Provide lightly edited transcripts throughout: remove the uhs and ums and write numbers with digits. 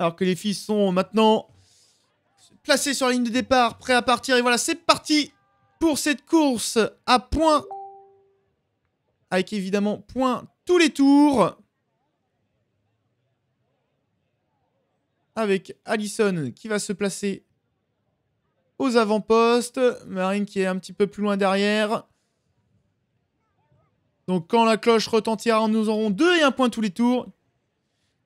Alors que les filles sont maintenant placées sur la ligne de départ, prêts à partir. Et voilà, c'est parti pour cette course à points. Avec évidemment points tous les tours. Avec Allison qui va se placer aux avant-postes. Marine qui est un petit peu plus loin derrière. Donc quand la cloche retentira, nous aurons 2 et 1 point tous les tours.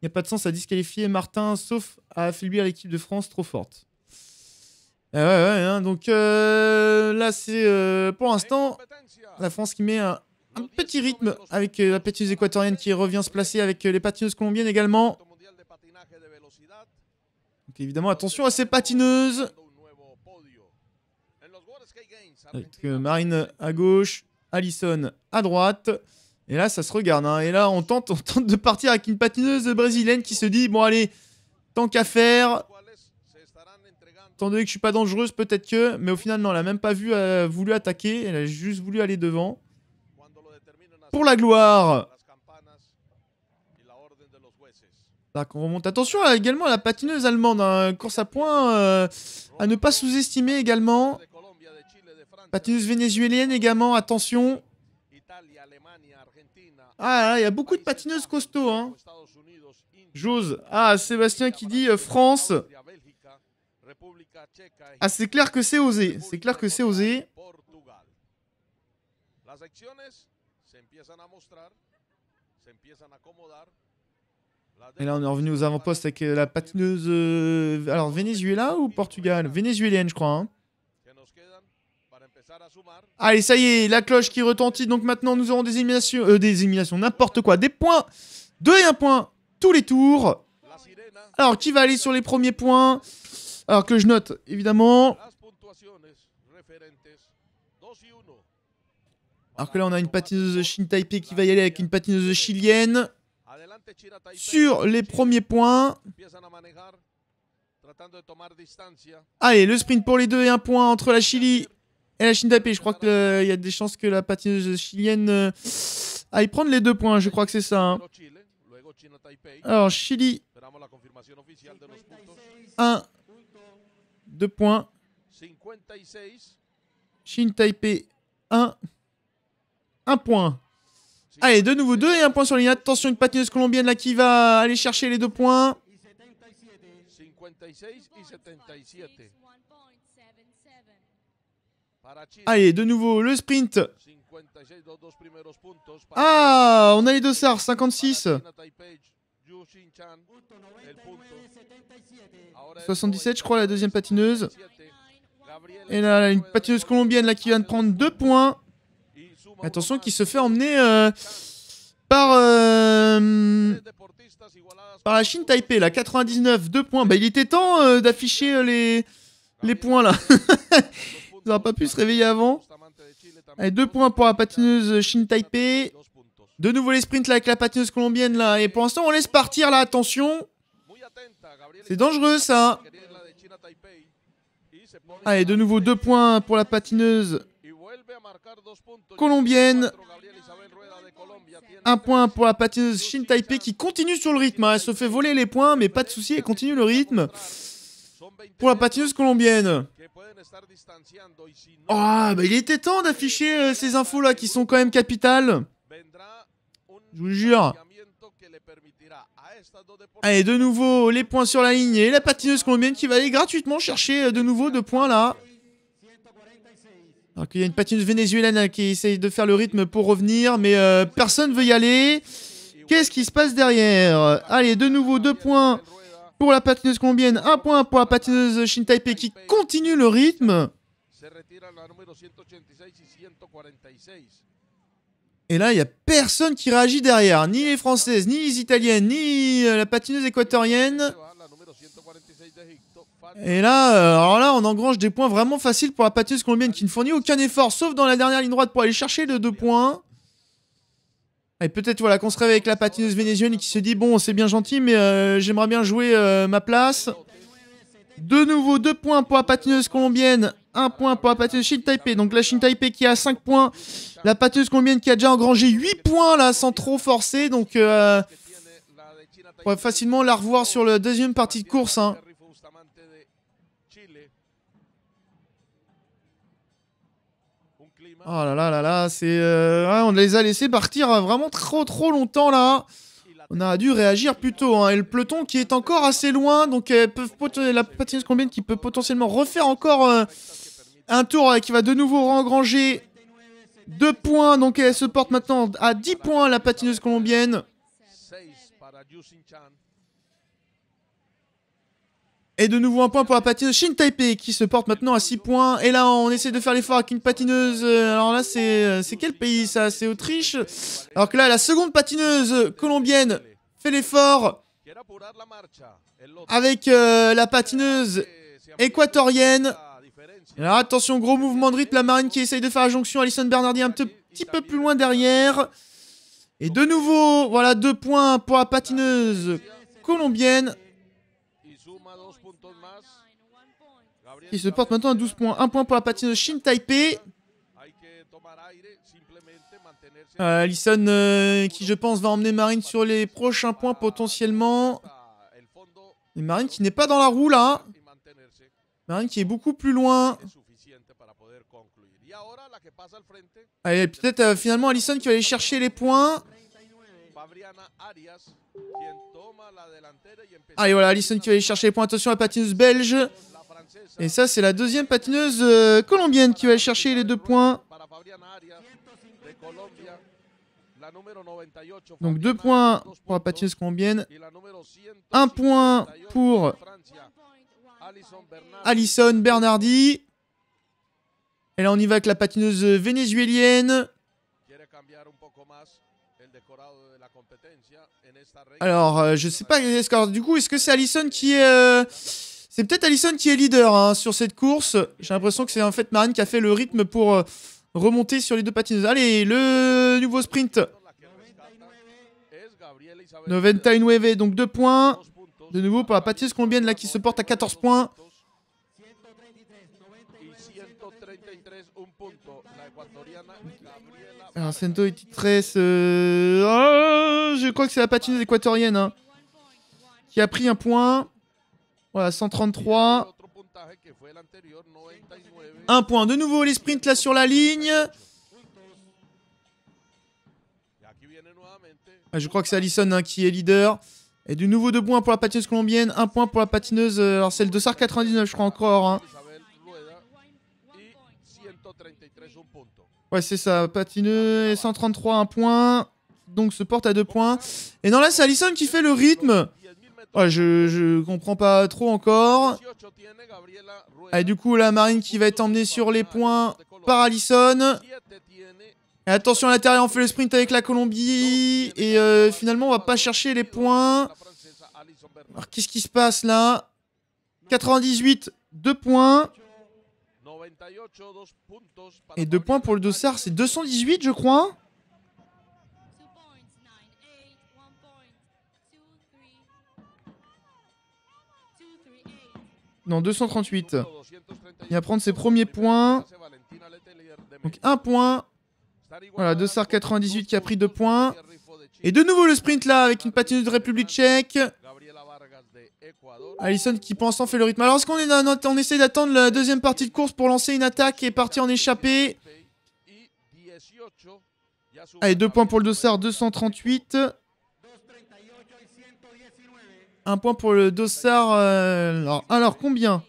Il n'y a pas de sens à disqualifier Martin, sauf à affaiblir l'équipe de France trop forte. Hein, donc là c'est pour l'instant la France qui met un petit rythme avec la patineuse équatorienne qui revient se placer avec les patineuses colombiennes également. Donc évidemment attention à ces patineuses. Avec Marine à gauche, Allison à droite. Et là ça se regarde. Hein. Et là on tente de partir avec une patineuse brésilienne qui se dit bon allez, tant qu'à faire. Étant donné que je suis pas dangereuse, peut-être que... Mais au final, non, elle a même pas voulu attaquer. Elle a juste voulu aller devant. Pour la gloire. Là, on remonte. Attention également à la patineuse allemande. Hein. Course à points à ne pas sous-estimer également. Patineuse vénézuélienne également, attention. Ah là, il y a beaucoup de patineuses costauds. Hein. J'ose. Ah, Sébastien qui dit France... Ah, c'est clair que c'est osé. C'est clair que c'est osé. Et là, on est revenu aux avant-postes avec la patineuse... Alors, Venezuela ou Portugal? Vénézuélienne, je crois. Hein. Allez, ça y est, la cloche qui retentit. Donc maintenant, nous aurons des éliminations, n'importe quoi. Des points. 2 et 1 point tous les tours. Alors, qui va aller sur les premiers points? Alors que je note, évidemment. Alors que là, on a une patineuse Shin Taipei qui va y aller avec une patineuse chilienne. Sur les premiers points. Allez, le sprint pour les 2 et 1 point entre la Chili et la Shin Taipei. Je crois qu'il y a des chances que la patineuse chilienne aille prendre les 2 points. Je crois que c'est ça. Hein. Alors, Chili. 1. 2 points. Shin Taipei, 1. 1 point. Allez, de nouveau 2 et 1 point sur la ligne. Attention, une patineuse colombienne là qui va aller chercher les 2 points. Allez, de nouveau le sprint. Ah, on a les dossards, 56. 77, je crois, la deuxième patineuse. Et là, une patineuse colombienne là qui vient de prendre 2 points. Attention, qui se fait emmener par la Shin Taipei, là, 99, 2 points. Bah, il était temps d'afficher les points, là. Ils n'auraient pas pu se réveiller avant. Allez, 2 points pour la patineuse Shin Taipei. De nouveau les sprints, là, avec la patineuse colombienne, là. Et pour l'instant, on laisse partir, là, attention. C'est dangereux, ça. Allez, de nouveau 2 points pour la patineuse colombienne. 1 point pour la patineuse Shin Taipei qui continue sur le rythme. Hein. Elle se fait voler les points, mais pas de souci, elle continue le rythme. Pour la patineuse colombienne. Oh, bah il était temps d'afficher ces infos-là qui sont quand même capitales. Je vous jure. Allez, de nouveau, les points sur la ligne. Et la patineuse colombienne qui va aller gratuitement chercher de nouveau 2 points là. Alors qu'il y a une patineuse vénézuélienne qui essaye de faire le rythme pour revenir. Mais personne ne veut y aller. Qu'est-ce qui se passe derrière? Allez, de nouveau 2 points pour la patineuse colombienne. 1 point pour la patineuse Shin Taipei qui continue le rythme. Et là, il n'y a personne qui réagit derrière. Ni les Françaises, ni les Italiennes, ni la patineuse équatorienne. Et là, alors là, on engrange des points vraiment faciles pour la patineuse colombienne qui ne fournit aucun effort, sauf dans la dernière ligne droite pour aller chercher les 2 points. Et peut-être voilà, qu'on se réveille avec la patineuse vénézuélienne qui se dit « Bon, c'est bien gentil, mais j'aimerais bien jouer ma place. » De nouveau, 2 points pour la patineuse colombienne, 1 point pour la patineuse Shin Taipei. Donc la Shin Taipei qui a 5 points. La patineuse colombienne qui a déjà engrangé 8 points là, sans trop forcer. Donc il pourrait facilement la revoir sur la deuxième partie de course. Hein. Oh là là là là, c'est... ouais, on les a laissés partir vraiment trop longtemps là. On a dû réagir plus tôt. Hein. Et le peloton qui est encore assez loin, donc la patineuse colombienne qui peut potentiellement refaire encore un tour qui va de nouveau engranger 2 points. Donc elle se porte maintenant à 10 points la patineuse colombienne. Et de nouveau un point pour la patineuse Shin Taipei qui se porte maintenant à 6 points. Et là, on essaie de faire l'effort avec une patineuse. Alors là, c'est quel pays ça? C'est Autriche. Alors que là, la seconde patineuse colombienne fait l'effort avec la patineuse équatorienne. Alors attention, gros mouvement de rythme. La marine qui essaye de faire la jonction. Alison Bernardi un petit peu plus loin derrière. Et de nouveau, voilà 2 points pour la patineuse colombienne. Qui se porte maintenant à 12 points. 1 point pour la patineuse Shin Taipei. Alison qui je pense va emmener Marine sur les prochains points potentiellement. Et Marine qui n'est pas dans la roue là. Marine qui est beaucoup plus loin. Allez, peut-être finalement Alison qui va aller chercher les points. Allez voilà, Alison qui va aller chercher les points. Attention à la patineuse belge. Et ça, c'est la deuxième patineuse colombienne qui va aller chercher les 2 points. Donc 2 points pour la patineuse colombienne. 1 point pour Alison Bernardi. Et là, on y va avec la patineuse vénézuélienne. Alors, je sais pas. Du coup, est-ce que c'est Alison qui est... C'est peut-être Alison qui est leader hein, sur cette course. J'ai l'impression que c'est en fait Marine qui a fait le rythme pour remonter sur les 2 patineuses. Allez, le nouveau sprint. 99, donc 2 points. De nouveau pour la patineuse colombienne là qui se porte à 14 points. Alors, Cento et Titress... je crois que c'est la patineuse équatorienne hein, qui a pris un point. Voilà, 133. 1 point. De nouveau, les sprints là sur la ligne. Je crois que c'est Alison hein, qui est leader. Et de nouveau 2 points pour la patineuse colombienne. 1 point pour la patineuse... alors, c'est le 299, je crois encore. Hein. Ouais, c'est ça. Patineuse 133, 1 point. Donc, se porte à 2 points. Et non, là, c'est Alison qui fait le rythme. Ouais, je comprends pas trop encore. Et du coup, la Marine qui va être emmenée sur les points par Alison. Et attention à l'intérieur, on fait le sprint avec la Colombie. Et finalement, on va pas chercher les points. Alors, qu'est-ce qui se passe là? 98, 2 points. Et 2 points pour le Dossard, c'est 218, je crois. Non, 238. Il va prendre ses premiers points. Donc 1 point. Voilà, Dossard 98 qui a pris 2 points. Et de nouveau le sprint là avec une patineuse de République tchèque. Alison qui pour l'instant fait le rythme. Alors est-ce qu'on essaie d'attendre la deuxième partie de course pour lancer une attaque et partir en échappée? Allez, 2 points pour le Dossard, 238. 1 point pour le Dossard. Alors combien?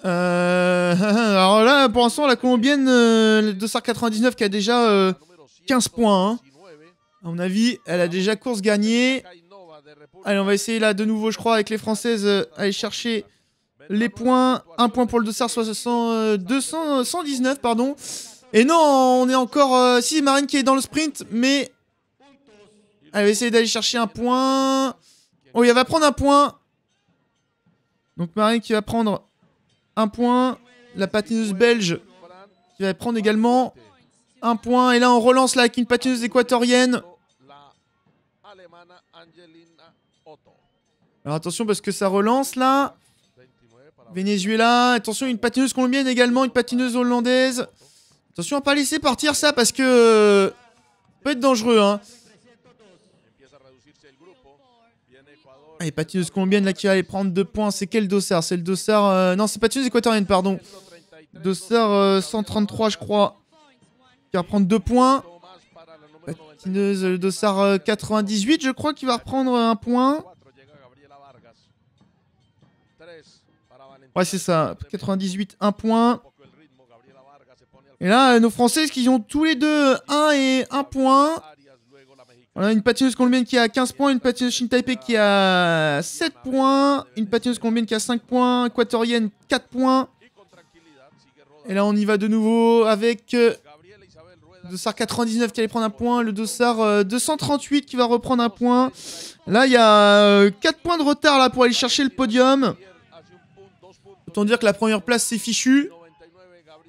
Alors là, pour l'instant, la colombienne, le Dossard 99 qui a déjà 15 points. Hein. À mon avis, elle a déjà course gagnée. Allez, on va essayer là de nouveau, je crois, avec les Françaises, aller chercher les points. 1 point pour le Dossard 119, pardon. Et non, on est encore... si, Marine qui est dans le sprint, mais... Elle va essayer d'aller chercher un point. Oh, elle va prendre un point. Donc Marine qui va prendre un point. La patineuse belge qui va prendre également un point. Et là, on relance là avec une patineuse équatorienne. Alors attention parce que ça relance là. Venezuela. Attention, une patineuse colombienne également. Une patineuse hollandaise. Attention à pas laisser partir ça parce que... ça peut être dangereux, hein. Allez, patineuse colombienne là qui va aller prendre 2 points. C'est quel dossard? C'est le dossard... Non, c'est patineuse équatorienne, pardon. Dossard 133, je crois. Qui va prendre 2 points. Patineuse, le dossard 98, je crois, qui va reprendre 1 point. Ouais, c'est ça. 98, 1 point. Et là, nos Françaises qui ont tous les deux 1 et 1 point. On a une patineuse colombienne qui a 15 points, une patineuse Shin Taipei qui a 7 points, une patineuse colombienne qui a 5 points, équatorienne 4 points. Et là, on y va de nouveau avec le dossard 99 qui allait prendre 1 point, le dossard 238 qui va reprendre 1 point. Là, il y a 4 points de retard là, pour aller chercher le podium. Autant dire que la première place, c'est fichu.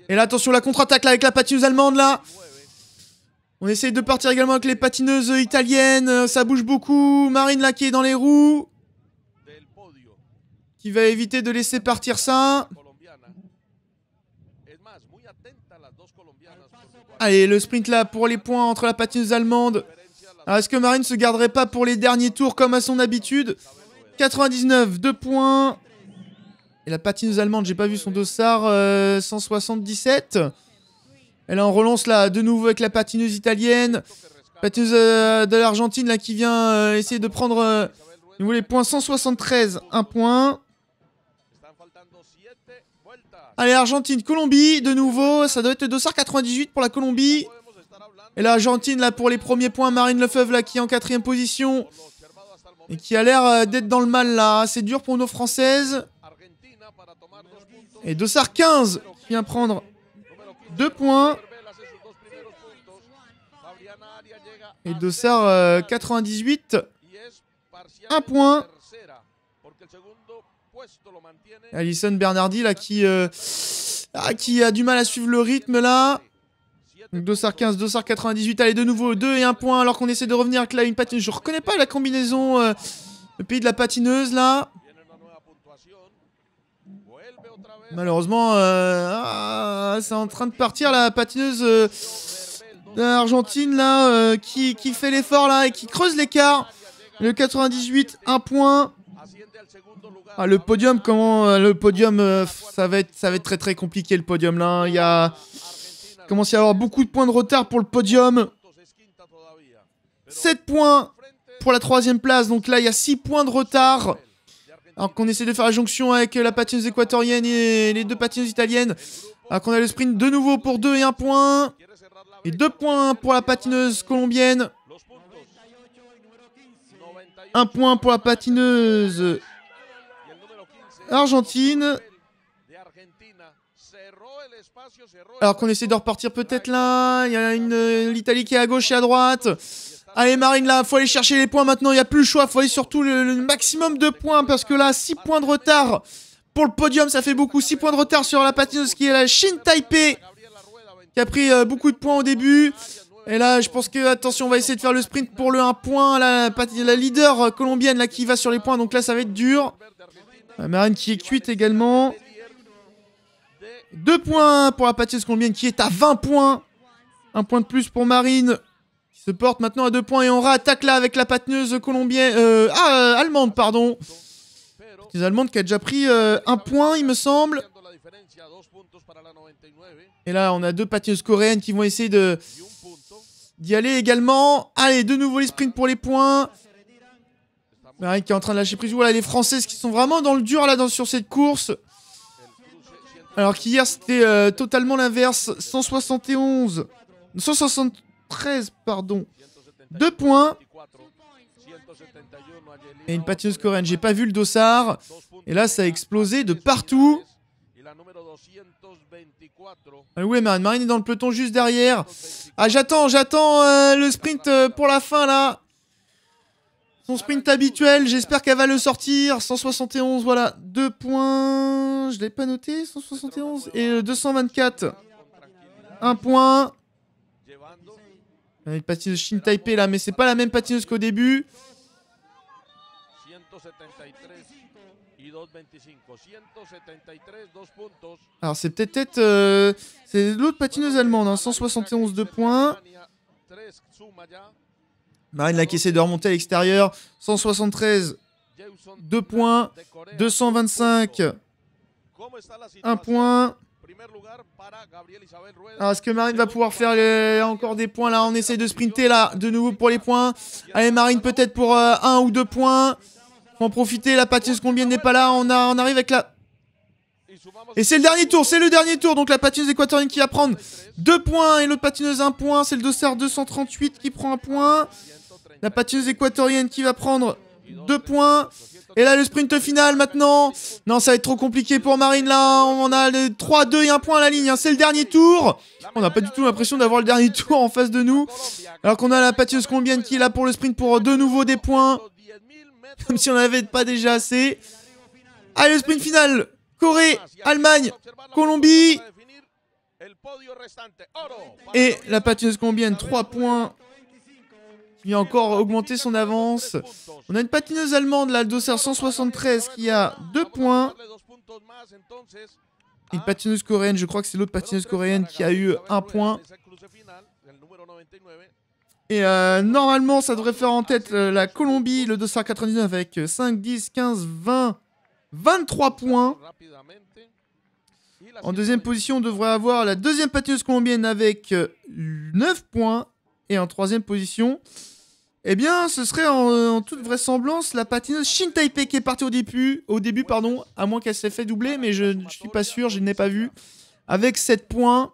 Et là, attention, la contre-attaque là, avec la patineuse allemande là. On essaye de partir également avec les patineuses italiennes. Ça bouge beaucoup. Marine là qui est dans les roues. Qui va éviter de laisser partir ça. Allez, le sprint là pour les points entre la patineuse allemande. Alors, est-ce que Marine se garderait pas pour les derniers tours comme à son habitude? 99, 2 points. Et la patineuse allemande, j'ai pas vu son dossard. 177. Et là, on relance là de nouveau avec la patineuse italienne. Patineuse de l'Argentine là qui vient essayer de prendre les points. 173, 1 point. Allez, Argentine, Colombie, de nouveau. Ça doit être le dossard 98 pour la Colombie. Et là, Argentine là pour les premiers points. Marine Lefebvre là qui est en 4ème position. Et qui a l'air d'être dans le mal là. C'est dur pour nos Françaises. Et dossard 15 qui vient prendre 2 points. Et dossard 98, 1 point. Alison Bernardi là qui a du mal à suivre le rythme là. Donc dossard 15, dossard 98, allez de nouveau 2 et 1 point alors qu'on essaie de revenir avec là une patineuse. Je reconnais pas la combinaison, le pays de la patineuse là. Malheureusement, c'est en train de partir la patineuse d'Argentine là, qui fait l'effort là et qui creuse l'écart. Le 98, 1 point. Ah, le podium, le podium, ça va être très très compliqué le podium là. Il commence à y avoir beaucoup de points de retard pour le podium. 7 points pour la 3ème place, donc là il y a 6 points de retard. Alors qu'on essaie de faire la jonction avec la patineuse équatorienne et les 2 patineuses italiennes. Alors qu'on a le sprint de nouveau pour 2 et 1 point. Et 2 points pour la patineuse colombienne. 1 point pour la patineuse argentine. Alors qu'on essaie de repartir peut-être là. Il y a l'Italie qui est à gauche et à droite. Allez Marine là, faut aller chercher les points maintenant, il n'y a plus le choix, faut aller surtout le maximum de points parce que là, 6 points de retard pour le podium, ça fait beaucoup. 6 points de retard sur la patineuse qui est la Shin Taipei qui a pris beaucoup de points au début. Et là, je pense que, attention, on va essayer de faire le sprint pour le 1 point. La leader colombienne là qui va sur les points, donc là, ça va être dur. Marine qui est cuite également. 2 points pour la patineuse colombienne qui est à 20 points. 1 point de plus pour Marine. Se porte maintenant à 2 points et on réattaque là avec la patineuse colombienne... allemande, pardon. Patineuse allemande qui a déjà pris 1 point, il me semble. Et là, on a 2 patineuses coréennes qui vont essayer d'y aller également. Allez, de nouveau les sprints pour les points. Marine qui est en train de lâcher prise. Voilà, les Françaises qui sont vraiment dans le dur là sur cette course. Alors qu'hier, c'était totalement l'inverse. 171... 173, pardon. 2 points. Et une patineuse coréenne. J'ai pas vu le dossard. Et là, ça a explosé de partout. Ah ouais, Marine est dans le peloton juste derrière. Ah, j'attends le sprint pour la fin, là. Son sprint habituel. J'espère qu'elle va le sortir. 171, voilà. 2 points. Je l'ai pas noté, 171. Et 224. 1 point. Une patineuse Shin Taipei là, mais c'est pas la même patineuse qu'au début. Alors c'est peut-être... c'est l'autre patineuse allemande, hein, 171 2 points. Marine là qui essaie de remonter à l'extérieur. 173, 2 points. 225, 1 point. Alors, est-ce que Marine va pouvoir faire encore des points là? On essaye de sprinter là, de nouveau pour les points. Allez, Marine peut-être pour 1 ou 2 points. Faut en profiter, la patineuse colombienne n'est pas là. On arrive avec la... Et c'est le dernier tour, donc la patineuse équatorienne qui va prendre 2 points et l'autre patineuse 1 point. C'est le dossard 238 qui prend 1 point. La patineuse équatorienne qui va prendre 2 points. Et là, le sprint final maintenant. Non, ça va être trop compliqué pour Marine là. On a les 3, 2 et 1 point à la ligne. Hein. C'est le dernier tour. On n'a pas du tout l'impression d'avoir le dernier tour en face de nous. Alors qu'on a la patineuse colombienne qui est là pour le sprint pour de nouveau des points. Comme si on n'avait pas déjà assez. Allez, le sprint final. Corée, Allemagne, Colombie. Et la patineuse colombienne, 3 points. Qui vient encore augmenter son avance. On a une patineuse allemande, là, le dossard 173, qui a 2 points. Et une patineuse coréenne, je crois que c'est l'autre patineuse coréenne qui a eu 1 point. Et normalement, ça devrait faire en tête la Colombie, le dossard 99, avec 5, 10, 15, 20, 23 points. En deuxième position, on devrait avoir la deuxième patineuse colombienne avec 9 points. Et en troisième position, eh bien, ce serait en toute vraisemblance la patineuse Shin Taipei qui est partie au début, à moins qu'elle s'est fait doubler, mais je ne suis pas sûr, je ne l'ai pas vu, avec 7 points.